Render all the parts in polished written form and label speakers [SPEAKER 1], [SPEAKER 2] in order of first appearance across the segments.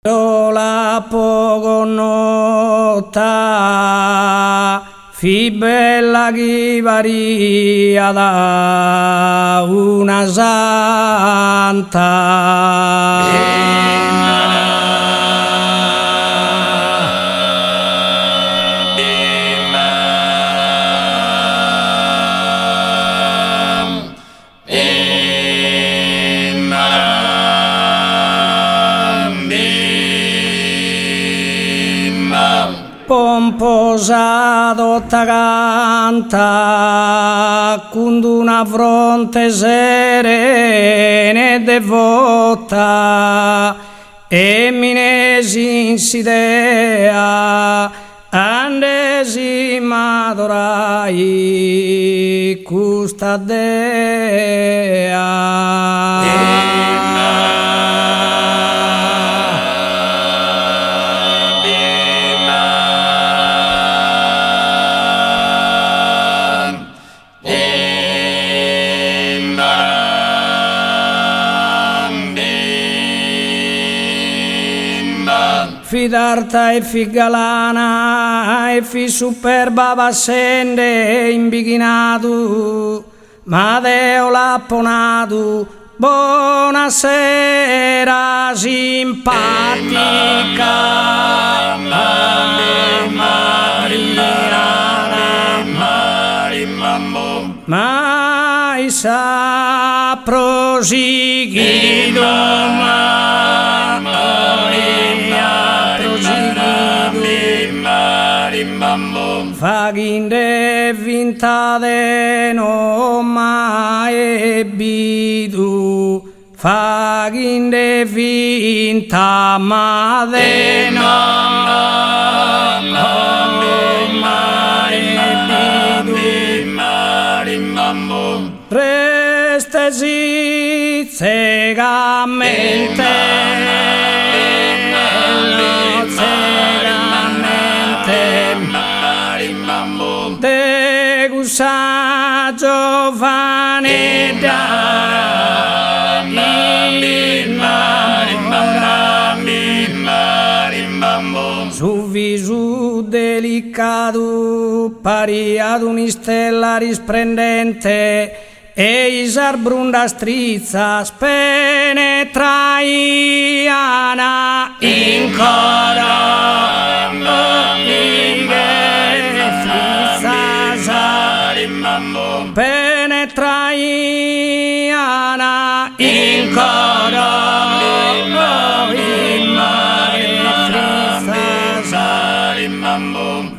[SPEAKER 1] La poco nota, fi bella chi varia da una santa. Pomposa canta con una fronte serena e devota e minesi insidea andesima adorai custa dea. Fi d'arta e fi galana e fi superba vassende imbighinato, ma Deo l'ha ponato. Buonasera simpatica mai sa proseguido Faginde vinta de no mai bidu, faginde vinta ma de no mai bidu. Restesi cegamente. Sa giovane su viso delicato pari ad un'istella risplendente e isar brunda strizza spenetraiana in coro penetraiana in coro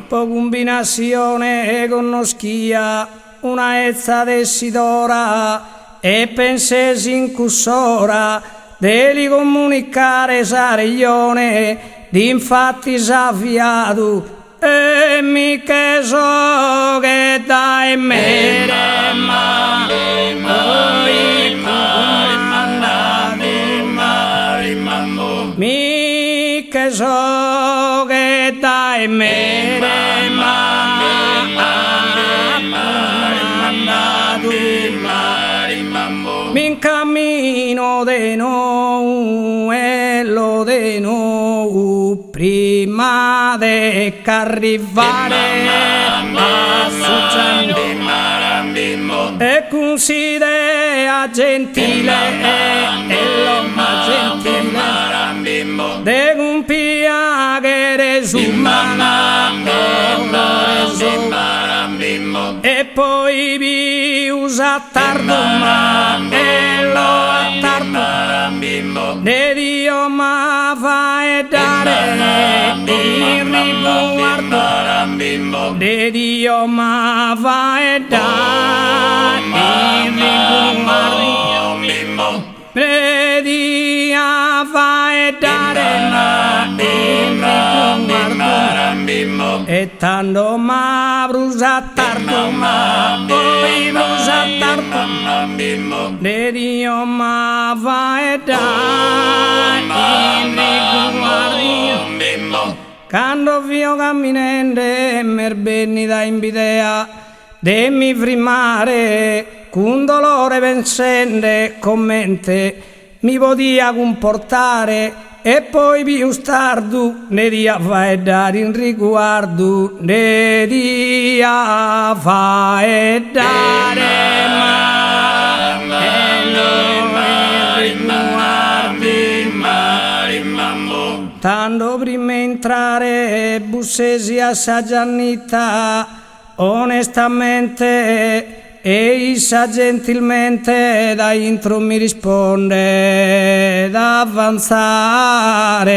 [SPEAKER 1] po combinazione conoscia una ezza desidora e pensesi in cussora deli comunicare sariglione d'infatti s'avviato e mi che so che dai mere mi che so che dai mere mi cammino de nou e lo de nou prima de arrivare a Succiano e considera gentile e l'omma gentile de un che resumana e poi vi usa tardo ma e lo attardo de Dio ma va e dare il riguardo de Dio ma va e dare il riguardo de Dio va e dare il riguardo e tanto ma brusa tardo ma poi brusa tardo de Dio ma va e dare il riguardo quando vio camminende merbenni da invidea demmi frimare con dolore vencende commente mi podia comportare e poi più tardi ne dia fai dare in riguardo, ne dia fai dare ma e non riguardi ma. Tanto prima entrare bussesi assaggianita onestamente e issa gentilmente da intro mi risponde d'avanzare.